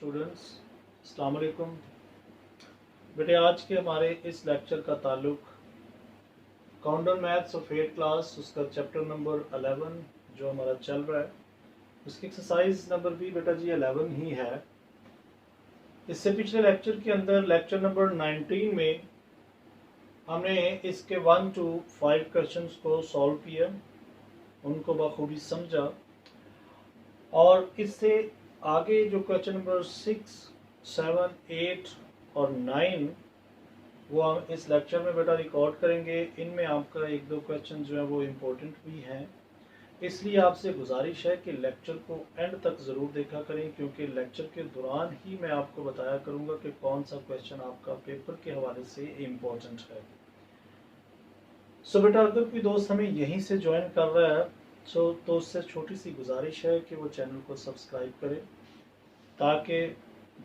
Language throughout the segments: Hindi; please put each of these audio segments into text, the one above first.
स्टूडेंट्स, अस्सलाम वालेकुम। बेटे आज के हमारे इस लेक्चर का ताल्लुक counter maths of 8th class उसका चैप्टर नंबर 11 जो हमारा चल रहा है उसकी एक्सरसाइज नंबर भी बेटा जी 11 ही है। इससे पिछले लेक्चर के अंदर लेक्चर नंबर 19 में हमने इसके 1 to 5 क्वेश्चंस को सॉल्व किया, उनको बखूबी समझा और इससे आगे जो क्वेश्चन नंबर 6, 7, 8 और 9 वो हम इस लेक्चर में बेटा रिकॉर्ड करेंगे। इनमें आपका एक दो क्वेश्चन जो है वो इम्पोर्टेंट भी हैं, इसलिए आपसे गुजारिश है कि लेक्चर को एंड तक ज़रूर देखा करें, क्योंकि लेक्चर के दौरान ही मैं आपको बताया करूँगा कि कौन सा क्वेश्चन आपका पेपर के हवाले से इम्पोर्टेंट है। सो बेटा अगर कोई दोस्त हमें यहीं से ज्वाइन कर रहा है तो उससे छोटी सी गुजारिश है कि वो चैनल को सब्सक्राइब करे, ताकि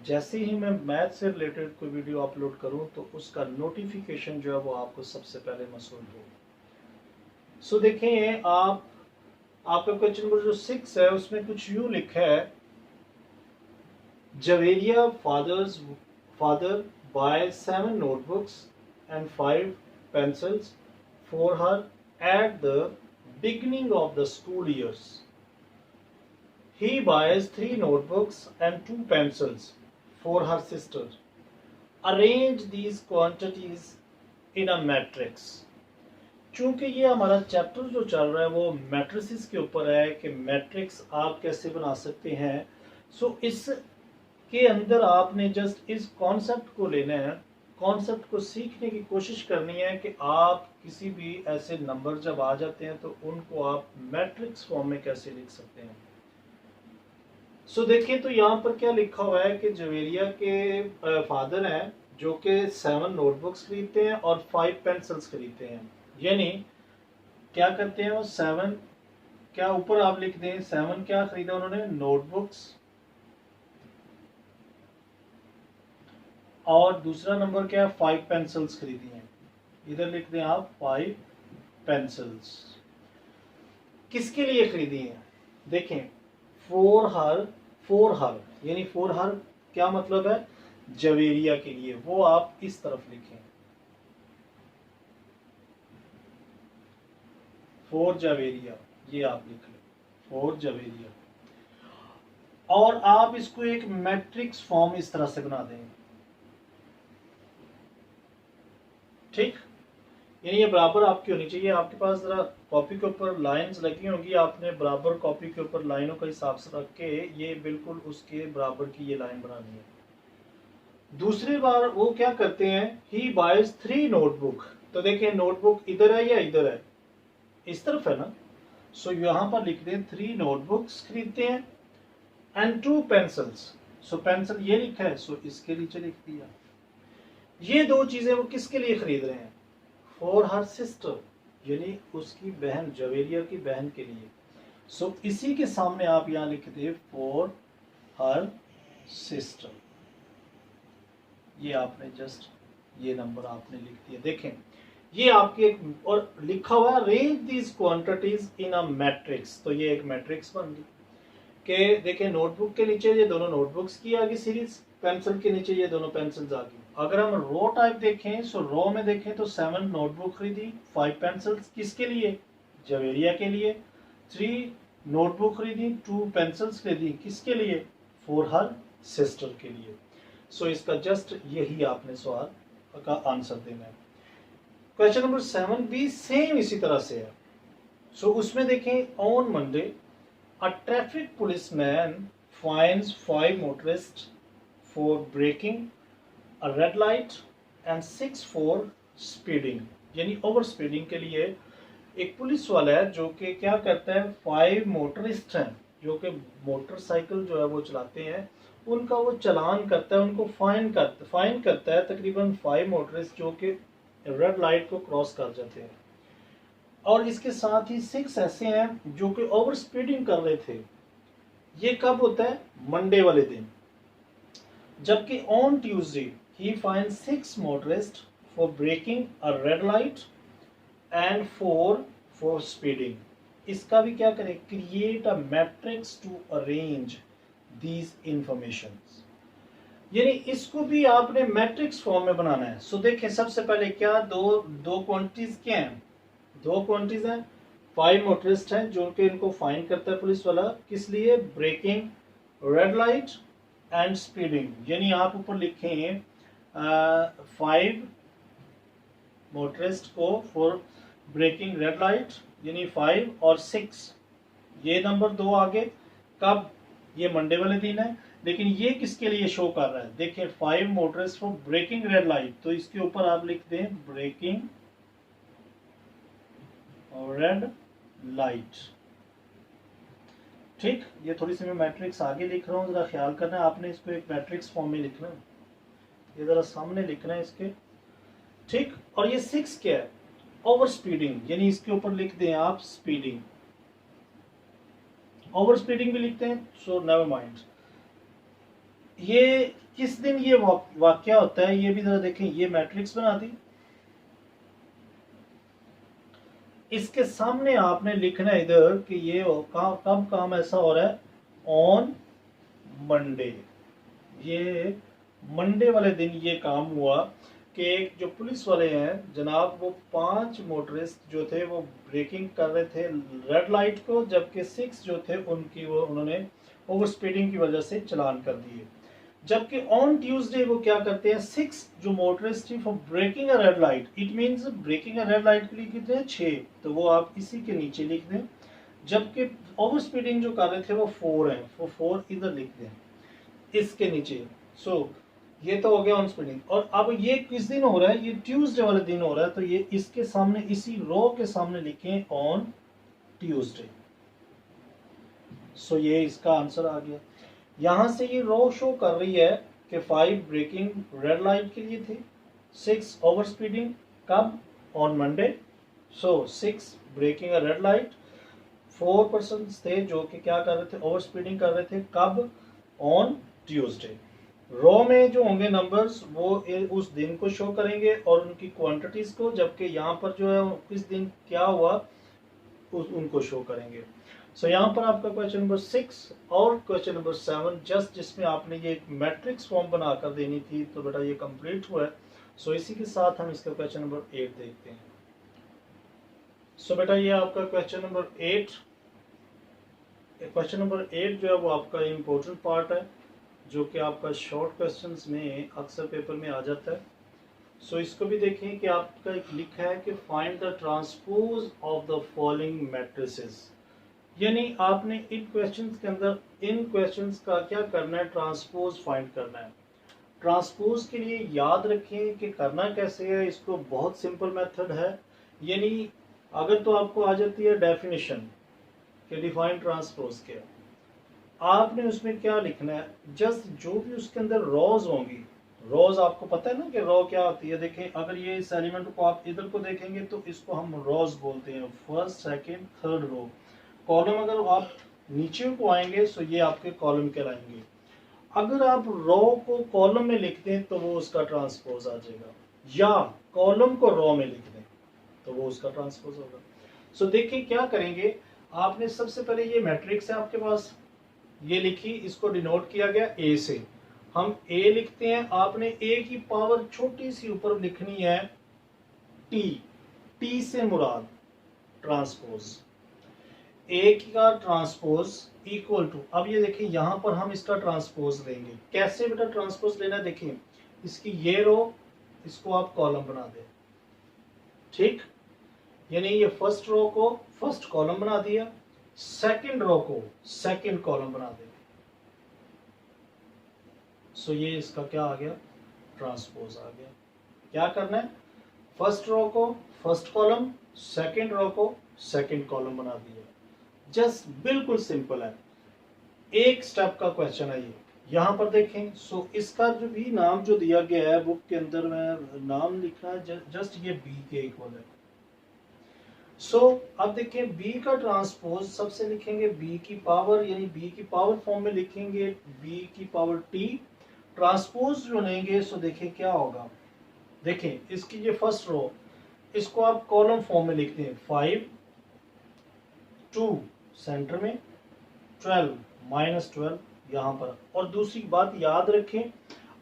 जैसे ही मैं मैथ से रिलेटेड कोई वीडियो अपलोड करूं तो उसका नोटिफिकेशन जो है वो आपको सबसे पहले मसूल हो। सो देखें आपका क्वेश्चन नंबर जो 6 है उसमें कुछ यूं लिखा है, Javeria father bye 7 notebooks and 5 pencils for her at the beginning of the school years. He buys 3 notebooks and 2 pencils for her sister. Arrange these quantities in a matrix. चूंकि ये हमारा चैप्टर जो चल रहा है वो मैट्रिसेस के ऊपर है कि मैट्रिक्स आप कैसे बना सकते हैं। सो इसके अंदर आपने जस्ट इस कॉन्सेप्ट को लेना है, कॉन्सेप्ट को सीखने की कोशिश करनी है कि आप किसी भी ऐसे नंबर जब आ जाते हैं तो उनको आप मैट्रिक्स फॉर्म में कैसे लिख सकते हैं। सो देखिए तो यहाँ पर क्या लिखा हुआ है कि जवेरिया के फादर हैं जो कि 7 नोटबुक्स खरीदते हैं और 5 पेंसिल्स खरीदते हैं। यानी क्या करते हैं वो 7, क्या ऊपर आप लिख दें 7 क्या खरीदा उन्होंने, नोटबुक्स, और दूसरा नंबर क्या है 5 पेंसिल्स खरीदी हैं। इधर लिख दें आप 5 पेंसिल्स। किसके लिए खरीदी हैं, देखें फॉर हर यानी फॉर हर क्या मतलब है, जवेरिया के लिए, वो आप इस तरफ लिखें फॉर जवेरिया, ये आप लिख लें फॉर जवेरिया, और आप इसको एक मैट्रिक्स फॉर्म इस तरह से बना दें। ठीक, यानी ये बराबर आपकी होनी चाहिए। आपके पास जरा कॉपी के ऊपर लाइंस लगी होंगी, आपने बराबर कॉपी के ऊपर लाइनों का हिसाब से रख के ये बिल्कुल उसके बराबर की ये लाइन बनानी है। दूसरी बार वो क्या करते हैं, ही बाइज 3 नोटबुक, तो देखें नोटबुक इधर है या इधर है, इस तरफ है ना। सो यहां पर लिख दें 3 नोटबुक्स खरीदते हैं एंड 2 पेंसिल्स। सो पेंसिल ये लिखा है, सो इसके नीचे लिख दिया। ये दो चीजें वो किसके लिए खरीद रहे हैं, फॉर हर सिस्टर, यानी उसकी बहन, जवेरिया की बहन के लिए। सो इसी के सामने आप यहां लिख दे फॉर हर सिस्टर, ये आपने जस्ट ये नंबर आपने लिख दिया। देखें ये आपके एक और लिखा हुआ है arrange these quantities in a matrix, तो ये एक मैट्रिक्स बन गई कि देखें नोटबुक के नीचे ये दोनों नोटबुक्स की आ गई सीरीज, पेंसिल के नीचे ये दोनों पेंसिल्स आ गई। अगर हम रो टाइप देखें, सो रो में देखें तो 7 नोटबुक खरीदी, 5 पेंसिल्स किसके लिए, जवेरिया के लिए, 3 नोटबुक खरीदी, 2 पेंसिल्स खरीदी किसके लिए, फॉर हर सिस्टर के लिए। सो इसका जस्ट यही आपने सवाल का आंसर देना है। क्वेश्चन नंबर 7 भी सेम इसी तरह से है। सो उसमें देखें on Monday a traffic policeman finds 5 motorists for braking, a red light and 6 for speeding, यानी ओवर स्पीडिंग के लिए एक पुलिस वाला है जो कि क्या करता है, 5 मोटरिस्ट हैं जो कि मोटरसाइकिल जो है वो चलाते हैं, उनका वो चालान करता है, उनको फाइन करता है तकरीबन 5 मोटरिस्ट जो कि रेड लाइट को क्रॉस कर जाते हैं, और इसके साथ ही 6 ऐसे हैं जो कि ओवर स्पीडिंग कर रहे थे। ये कब होता है, मंडे वाले दिन। जबकि on Tuesday he find 6 motorist for breaking a red light and 4 for speeding. इसका भी क्या करें, create a matrix to arrange these information. यानी इसको भी आपने मैट्रिक्स फॉर्म में बनाना है। सो देखें सबसे पहले क्या दो क्वांटिटीज क्या हैं, दो क्वांटिटीज हैं, 5 मोटरिस्ट हैं जो कि इनको फाइंड करता है पुलिस वाला, किस लिए, breaking red light and speeding. यानी आप ऊपर लिखें 5 मोटरिस्ट को फॉर ब्रेकिंग रेड लाइट, यानी 5 और 6, ये नंबर 2 आगे। कब, ये मंडे वाले दिन है, लेकिन ये किसके लिए शो कर रहा है, देखिए 5 motors for breaking red light, तो इसके ऊपर आप लिख दें ब्रेकिंग रेड लाइट। ठीक, ये थोड़ी सी मैं मैट्रिक्स आगे लिख रहा हूँ, जरा ख्याल करना है आपने इसको एक मैट्रिक्स फॉर्म में लिखना है, ये जरा सामने लिखना है इसके। ठीक, और ये 6 क्या है, ओवर स्पीडिंग, यानी इसके ऊपर लिख दें आप स्पीडिंग, ओवर स्पीडिंग भी लिखते हैं, सो नेवर माइंड। ये किस दिन ये वाक्य होता है, ये भी जरा देखें, ये मैट्रिक्स बना दी, इसके सामने आपने लिखना है इधर कि ये कब काम ऐसा हो रहा है, ऑन मंडे, ये मंडे वाले दिन ये काम हुआ कि एक जो पुलिस वाले हैं जनाब, वो 5 मोटरिस्ट जो थे वो ब्रेकिंग कर रहे थे रेड लाइट को, जबकि 6 जो थे उनकी वो उन्होंने ओवर स्पीडिंग की वजह से चलान कर दिए। जबकि ऑन ट्यूसडे वो क्या करते हैं, 6 जो मोटरिस्ट थी for breaking a red light, it means breaking a red light के लिए कितने हैं 6, तो वो आप इसी के नीचे लिख दें। जबकि ओवर स्पीडिंग जो कर रहे थे वो 4 हैं, वो 4 इधर लिख दें इसके नीचे। सो ये तो हो गया ऑन स्पीडिंग, और अब ये किस दिन हो रहा है, ये ट्यूसडे वाले दिन हो रहा है, तो ये इसके सामने इसी रो के सामने लिखें ऑन ट्यूसडे। सो ये इसका आंसर आ गया। यहां से ये रो शो कर रही है कि 5 ब्रेकिंग रेड लाइट के लिए थे, 6 ओवर स्पीडिंग कब, on Monday, so 6 breaking a red light, 4 person थे जो कि क्या कर रहे थे, ओवर स्पीडिंग कर रहे थे, कब, ऑन ट्यूसडे। रो में जो होंगे नंबर्स वो उस दिन को शो करेंगे और उनकी क्वांटिटीज को, जबकि यहाँ पर जो है इस दिन क्या हुआ उनको शो करेंगे। सो यहाँ पर आपका क्वेश्चन नंबर 6 और क्वेश्चन नंबर 7 जस्ट जिसमें आपने ये एक मैट्रिक्स फॉर्म बनाकर देनी थी, तो बेटा ये कंप्लीट हुआ है। सो इसी के साथ हम इसका क्वेश्चन नंबर 8 देखते हैं। सो बेटा ये आपका क्वेश्चन नंबर 8, क्वेश्चन नंबर 8 जो है वो आपका इम्पोर्टेंट पार्ट है, जो कि आपका शॉर्ट क्वेश्चंस में अक्सर पेपर में आ जाता है। सो इसको भी देखें कि आपका एक लिखा है कि find the transpose of the following matrices, यानी आपने इन क्वेश्चंस के अंदर इन क्वेश्चंस का क्या करना है, ट्रांसपोज फाइंड करना है। ट्रांसपोज के लिए याद रखें कि करना कैसे है, इसको बहुत सिंपल मेथड है। यानी अगर तो आपको आ जाती है डेफिनेशन कि डिफाइन ट्रांसपोज क्या, आपने उसमें क्या लिखना है, जस्ट जो भी उसके अंदर रॉज होंगी, रॉज आपको पता है ना कि रॉ क्या होती है। देखें अगर ये इस एलिमेंट को आप इधर को देखेंगे तो इसको हम रॉज बोलते हैं, first second third row. Column अगर आप नीचे को आएंगे तो ये आपके कॉलम कहलाएंगे। अगर आप रो को कॉलम में लिख दें तो वो उसका ट्रांसपोज आ जाएगा, या कॉलम को रो में लिख दें तो वो उसका ट्रांसपोज होगा। सो देखिए क्या करेंगे, आपने सबसे पहले ये मैट्रिक्स है आपके पास, ये लिखी, इसको डिनोट किया गया ए से, हम ए लिखते हैं। आपने ए की पावर छोटी सी ऊपर लिखनी है टी, टी से मुराद ट्रांसपोज, ए का ट्रांसपोज इक्वल टू, अब ये देखिए यहां पर हम इसका ट्रांसपोज लेंगे। कैसे बेटा ट्रांसपोज लेना, देखिए इसकी ये रो, इसको आप कॉलम बना दें, ठीक, यानी ये फर्स्ट रो को फर्स्ट कॉलम बना दिया, सेकंड रो को सेकंड कॉलम बना दें। सो ये इसका क्या आ गया, ट्रांसपोज आ गया। क्या करना है, फर्स्ट रो को फर्स्ट कॉलम, सेकंड रो को सेकंड कॉलम बना दिया, जस्ट बिल्कुल सिंपल है, एक स्टेप का क्वेश्चन है ये। यहां पर देखें, सो इसका जो भी नाम जो दिया गया है बुक के अंदर में नाम लिखना है, जस्ट ये बी के इक्वल है। सो अब देखें बी का ट्रांसपोज सबसे लिखेंगे बी की पावर, यानी बी की पावर फॉर्म में लिखेंगे बी की पावर टी, ट्रांसपोज जो लेंगे सो देखें क्या होगा। देखें इसकी ये फर्स्ट रो, इसको आप कॉलम फॉर्म में लिखते हैं, 5 2 सेंटर में, 12 -12 यहां पर। और दूसरी बात याद रखें,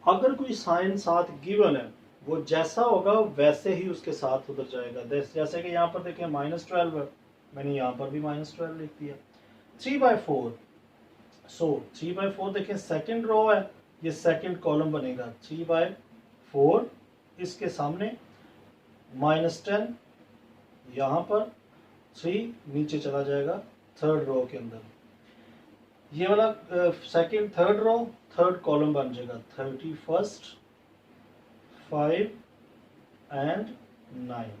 अगर कोई साइन साथ गिवन है, वो जैसा होगा वैसे ही उसके साथ उधर जाएगा। जैसे कि यहाँ पर देखें -12 है, मैंने यहाँ पर भी -12 लिख दिया। 3/4, सो 3/4 देखें सेकंड रो है, ये सेकंड कॉलम बनेगा। 3/4 इसके सामने -10, यहाँ पर 3 नीचे चला जाएगा थर्ड रो के अंदर। ये वाला second third row third column बन जाएगा। 31, 5 एंड 9,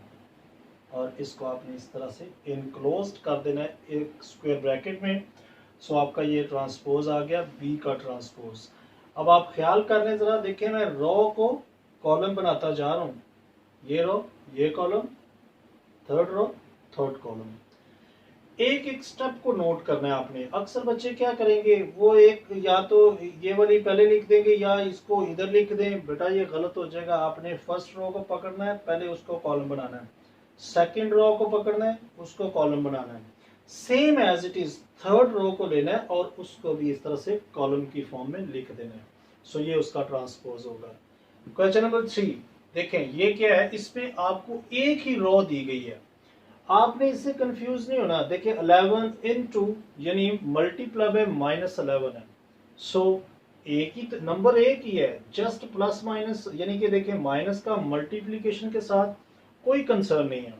और इसको आपने इस तरह से इनक्लोज्ड कर देना है एक स्क्वायर ब्रैकेट में। सो आपका ये ट्रांसपोज आ गया, बी का ट्रांसपोज। अब आप ख्याल कर रहे हैं, जरा देखें, मैं रो को कॉलम बनाता जा रहा हूँ, ये रो ये column, third row third column. एक एक स्टेप को नोट करना है आपने। अक्सर बच्चे क्या करेंगे, वो एक या तो ये वाली पहले लिख देंगे या इसको इधर लिख दें। बेटा ये गलत हो जाएगा। आपने फर्स्ट रो को पकड़ना है, पहले उसको कॉलम बनाना है। सेकंड रो को पकड़ना है, उसको कॉलम बनाना है। Same as it is third row को लेना है और उसको भी इस तरह से कॉलम की फॉर्म में लिख देना है। सो ये उसका ट्रांसपोज होगा। क्वेश्चन नंबर 3 देखें, ये क्या है, इसमें आपको एक ही रो दी गई है। आपने इससे कंफ्यूज नहीं होना। देखिए 11 इंटू यानी मल्टीप्लाई बाय -11 है। सो एक ही नंबर एक ही है, जस्ट प्लस माइनस, यानी कि देखिए माइनस का मल्टीप्लीकेशन के साथ कोई कंसर्न नहीं है।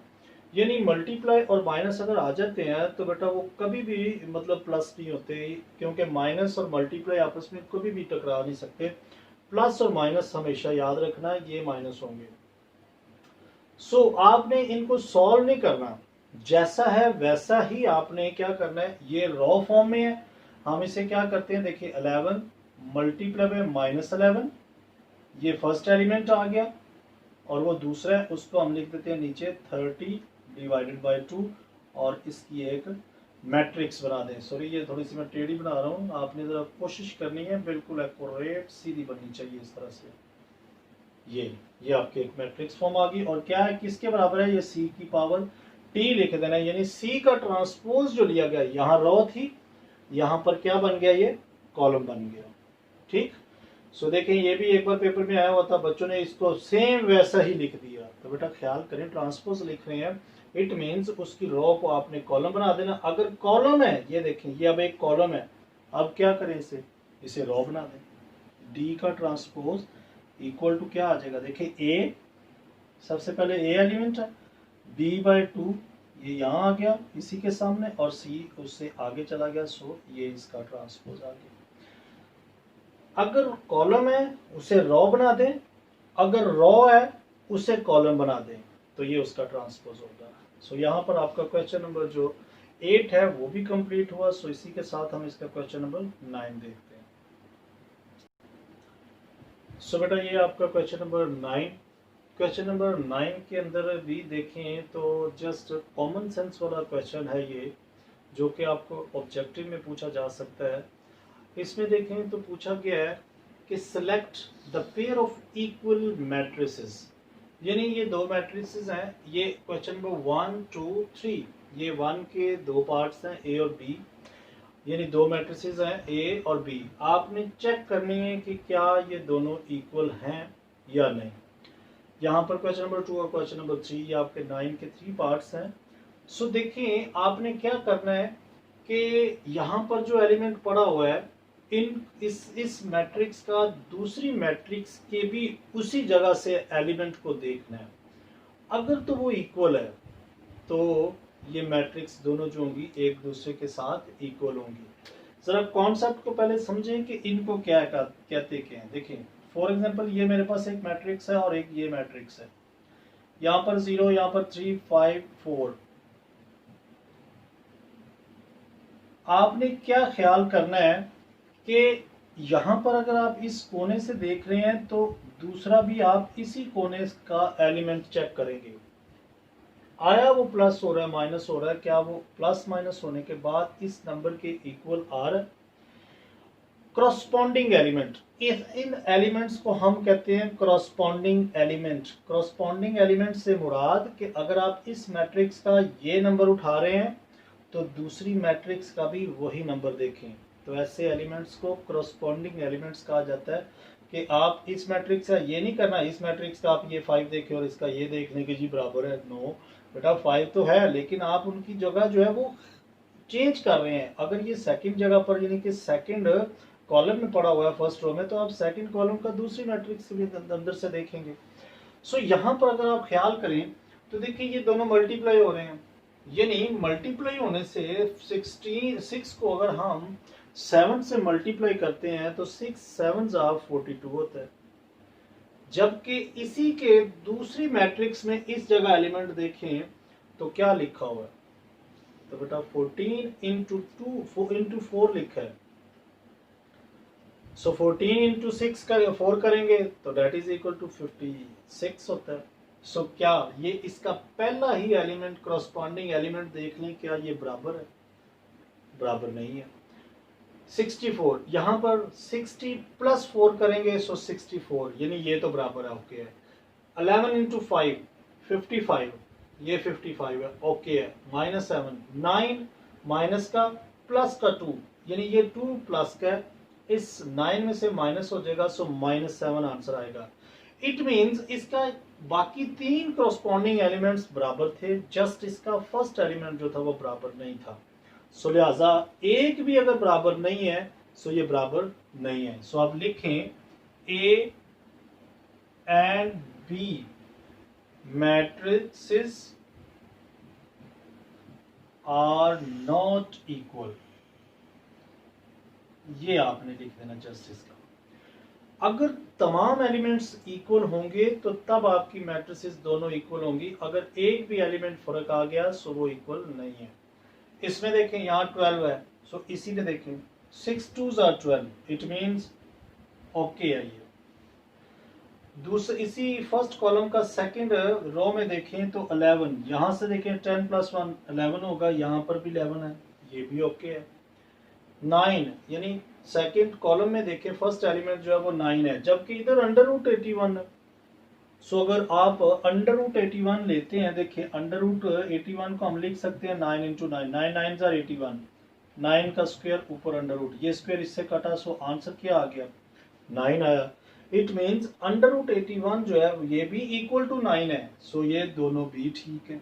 यानी मल्टीप्लाई और माइनस अगर आ जाते हैं तो बेटा वो कभी भी मतलब प्लस नहीं होते, क्योंकि माइनस और मल्टीप्लाई आपस में कभी भी टकरा नहीं सकते। प्लस और माइनस हमेशा याद रखना, ये माइनस होंगे। सो आपने इनको सॉल्व नहीं करना, जैसा है वैसा ही आपने क्या करना है। ये रॉ फॉर्म में है, हम इसे क्या करते हैं, देखिए 11 मल्टीप्लाई बाय -11, ये फर्स्ट एलिमेंट आ गया, और वो दूसरा है उसको हम लिख देते हैं नीचे 30 डिवाइडेड बाय 2, और इसकी एक मैट्रिक्स बना दें। सॉरी ये थोड़ी सी मैं टेढ़ी बना रहा हूँ, आपने जरा कोशिश करनी है बिल्कुल एक्यूरेट सीधी बननी चाहिए इस तरह से। ये आपकी एक मैट्रिक्स फॉर्म आ गई, और क्या है, किसके बराबर है, ये c की पावर t लिख देना, यानी c का ट्रांसपोज जो लिया गया, यहाँ रो थी, यहाँ पर क्या बन गया, ये कॉलम बन गया। ठीक, सो देखें ये भी एक बार पेपर में आया हुआ था, बच्चों ने इसको सेम वैसा ही लिख दिया। तो बेटा ख्याल करें, ट्रांसपोज लिख रहे हैं, इट मीन्स उसकी रो को आपने कॉलम बना देना। अगर कॉलम है, ये देखें ये अब एक कॉलम है, अब क्या करें, इसे रो बना दें। डी का ट्रांसपोज इक्वल टू क्या आ जाएगा, देखिए ए, सबसे पहले ए एलिमेंट है, b/2 ये यहाँ आ गया इसी के सामने, और c उससे आगे चला गया। सो ये इसका ट्रांसपोज आ गया। अगर कॉलम है उसे रो बना दें, अगर रो है उसे कॉलम बना दें, तो ये उसका ट्रांसपोज होगा। सो यहाँ पर आपका क्वेश्चन नंबर जो 8 है वो भी कंप्लीट हुआ। सो इसी के साथ हम इसका क्वेश्चन नंबर 9 देखते हैं। सो बेटा ये आपका क्वेश्चन नंबर 9। क्वेश्चन नंबर 9 के अंदर भी देखें तो जस्ट कॉमन सेंस वाला क्वेश्चन है ये, जो कि आपको ऑब्जेक्टिव में पूछा जा सकता है। इसमें देखें तो पूछा गया है कि select the pair of equal matrices, यानी ये दो मैट्रिसेस हैं। ये क्वेश्चन नंबर 1 2 3, ये 1 के दो पार्ट्स हैं, ए और बी, यानी दो मैट्रिसेस हैं ए और बी। आपने चेक करनी है कि क्या ये दोनों इक्वल हैं या नहीं। यहाँ पर क्वेश्चन नंबर 2 और क्वेश्चन नंबर 3 ये आपके 9 के 3 पार्ट्स हैं। सो देखिए आपने क्या करना है कि यहाँ पर जो एलिमेंट पड़ा हुआ है, इस मैट्रिक्स का दूसरी मैट्रिक्स के भी उसी जगह से एलिमेंट को देखना है। अगर तो वो इक्वल है तो ये मैट्रिक्स दोनों जो होंगी एक दूसरे के साथ इक्वल होंगी। जरा कॉन्सेप्ट को पहले समझें कि इनको क्या कहते हैं। देखिए फॉर एग्जांपल ये मेरे पास एक मैट्रिक्स है और एक ये मैट्रिक्स है, यहाँ पर 0, यहाँ पर 3 5 4। आपने क्या ख्याल करना है कि यहाँ पर अगर आप इस कोने से देख रहे हैं तो दूसरा भी आप इसी कोने का एलिमेंट चेक करेंगे, आया वो प्लस हो रहा है माइनस हो रहा है, क्या वो प्लस माइनस होने के बाद इस नंबर के इक्वल आ रहा है। क्रॉसपॉन्डिंग एलिमेंट, इन एलिमेंट्स को हम कहते हैं क्रॉसपॉन्डिंग एलिमेंट। क्रॉसपॉन्डिंग एलिमेंट से मुराद कि अगर आप इस मैट्रिक्स का ये नंबर उठा रहे हैं तो दूसरी मैट्रिक्स का भी वही नंबर देखें, तो ऐसे एलिमेंट्स को क्रॉसपॉन्डिंग एलिमेंट्स कहा जाता है। कि आप इस मैट्रिक्स का ये नहीं करना, इस मैट्रिक्स का आप ये 5 देखें और इसका ये देख लें कि जी बराबर है। नो बेटा 5 तो है, लेकिन आप उनकी जगह जो है वो चेंज कर रहे हैं। अगर ये सेकंड जगह पर यानी कि सेकंड कॉलम में पड़ा हुआ है फर्स्ट रो में, तो आप सेकंड कॉलम का दूसरी मैट्रिक्स भी अंदर से देखेंगे। सो यहाँ पर अगर आप ख्याल करें तो देखिए ये दोनों मल्टीप्लाई हो रहे हैं, यानी मल्टीप्लाई होने से 66 को अगर हम 7 से मल्टीप्लाई करते हैं तो 6 7 42 होता है। जबकि इसी के दूसरी मैट्रिक्स में इस जगह एलिमेंट देखें तो क्या लिखा हुआ है, तो बेटा 14 इंटू 4 लिखा है। सो 14 इंटू 6 का 4 करेंगे तो डेट इज इक्वल टू 56 होता है। सो क्या ये इसका पहला ही एलिमेंट करस्पॉन्डिंग एलिमेंट देख लें, क्या ये बराबर है? बराबर नहीं है। 64 यहाँ पर 60 प्लस 4 करेंगे सो 64, यानी ये तो बराबर है, ओके है। 11 इंटू 5 55, ये 55 है, ओके है। -7 9 माइनस का प्लस का 2, यानी ये 2 प्लस का, इस 9 में से माइनस हो जाएगा सो -7 आंसर आएगा। इट मींस इसका बाकी 3 करस्पॉन्डिंग एलिमेंट्स बराबर थे, जस्ट इसका फर्स्ट एलिमेंट जो था वो बराबर नहीं था। सो लिहाजा एक भी अगर बराबर नहीं है सो ये बराबर नहीं है। सो आप लिखें A and B matrices are not equal, ये आपने लिख देना जस्ट इसका। अगर तमाम एलिमेंट्स इक्वल होंगे तो तब आपकी मैट्रिसेस दोनों इक्वल होंगी, अगर एक भी एलिमेंट फर्क आ गया सो वो इक्वल नहीं है। इसमें देखें यहाँ 12 है, सो इसी में देखें 6 2s are 12, it means okay है ये। दूसरे इसी फर्स्ट कॉलम का सेकंड रो में देखें तो 11, यहाँ से देखें 10 + 1 11 होगा, यहाँ पर भी 11 है, ये भी ओके है। 9 यानी सेकंड कॉलम में देखें फर्स्ट एलिमेंट जो है वो 9 है, जबकि इधर √81 है। सो अगर आप √81 लेते हैं, देखिए √81 को हम लिख सकते हैं 9 इंटू 9, 9 9s are 81, 9 का स्क्वायर ऊपर √ ये स्क्वायर इससे कटा, सो आंसर क्या आ गया 9 आया। इट मीन्स √81 जो है ये भी इक्वल टू 9 है, सो ये दोनों भी ठीक है।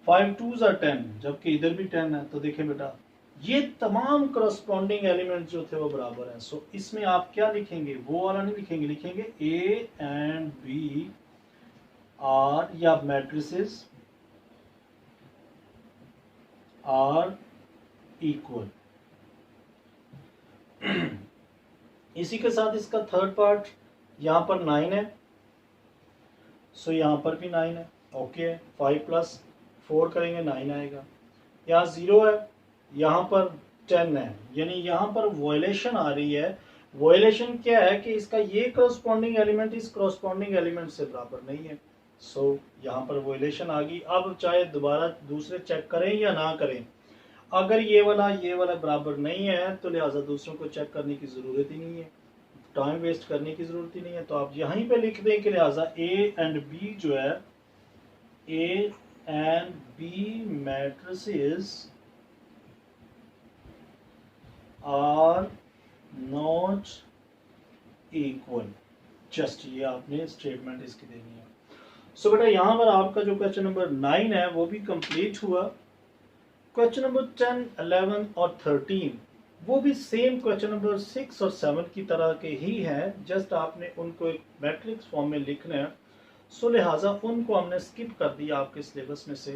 5 2s are 10, जबकि इधर भी 10 है, तो देखिए बेटा ये तमाम करस्पॉन्डिंग एलिमेंट जो थे वो बराबर हैं। सो इसमें आप क्या लिखेंगे, वो वाला नहीं लिखेंगे, लिखेंगे ए एंड बी आर, या मैट्रिसेस आर इक्वल। इसी के साथ इसका थर्ड पार्ट, यहां पर 9 है, सो यहां पर भी 9 है, ओके है। 5 + 4 करेंगे 9 आएगा। यहाँ 0 है, यहाँ पर 10 है, यानी यहाँ पर वॉयलेशन आ रही है। वॉयलेशन क्या है कि इसका ये करस्पॉन्डिंग एलिमेंट इस करस्पॉन्डिंग एलिमेंट से बराबर नहीं है। सो यहाँ पर वॉयलेशन आ गई। अब चाहे दोबारा दूसरे चेक करें या ना करें, अगर ये वाला बराबर नहीं है तो लिहाजा दूसरों को चेक करने की ज़रूरत ही नहीं है, टाइम वेस्ट करने की ज़रूरत ही नहीं है। तो आप यहीं पे लिख दें कि लिहाजा ए एंड बी जो है, A and B matrices are not equal, just ये आपने स्टेटमेंट इसकी देनी है। सो बेटा यहाँ पर आपका जो क्वेश्चन नंबर 9 है वो भी कंप्लीट हुआ। क्वेश्चन नंबर 10 11 और 13 वो भी सेम क्वेश्चन नंबर 6 और 7 की तरह के ही हैं, जस्ट आपने उनको एक मैट्रिक्स फॉर्म में लिखना है। सो लिहाजा उनको हमने स्किप कर दिया आपके सिलेबस में से,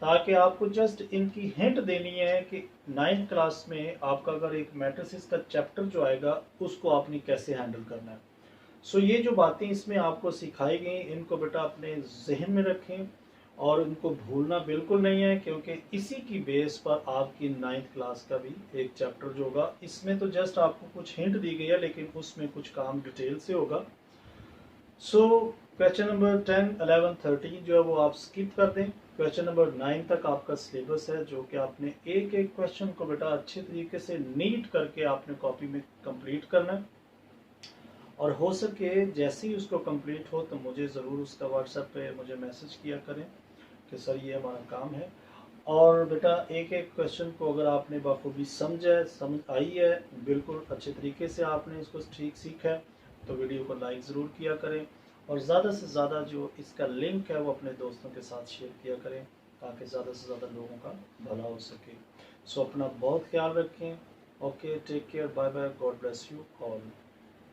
ताकि आपको जस्ट इनकी हिंट देनी है कि 9th क्लास में आपका अगर एक मैट्रिसेस का चैप्टर जो आएगा उसको आपने कैसे हैंडल करना है। सो ये जो बातें इसमें आपको सिखाई गई, इनको बेटा अपने जहन में रखें और इनको भूलना बिल्कुल नहीं है, क्योंकि इसी की बेस पर आपकी 9th क्लास का भी एक चैप्टर जो होगा, इसमें तो जस्ट आपको कुछ हिंट दी गई है लेकिन उसमें कुछ काम डिटेल से होगा। सो क्वेश्चन नंबर 10 11 13 जो है वो आप स्किप कर दें। क्वेश्चन नंबर 9 तक आपका सिलेबस है, जो कि आपने एक एक क्वेश्चन को बेटा अच्छे तरीके से नीट करके आपने कॉपी में कंप्लीट करना है, और हो सके जैसे ही उसको कंप्लीट हो तो मुझे ज़रूर उसका व्हाट्सएप पे मुझे मैसेज किया करें कि सर ये हमारा काम है। और बेटा एक एक क्वेश्चन को अगर आपने बखूबी समझ आई है, बिल्कुल अच्छे तरीके से आपने इसको ठीक सीखा है, तो वीडियो को लाइक ज़रूर किया करें और ज़्यादा से ज़्यादा जो इसका लिंक है वो अपने दोस्तों के साथ शेयर किया करें ताकि ज़्यादा से ज़्यादा लोगों का भला हो सके। सो अपना बहुत ख्याल रखें। Okay, take care, bye bye, God bless you all.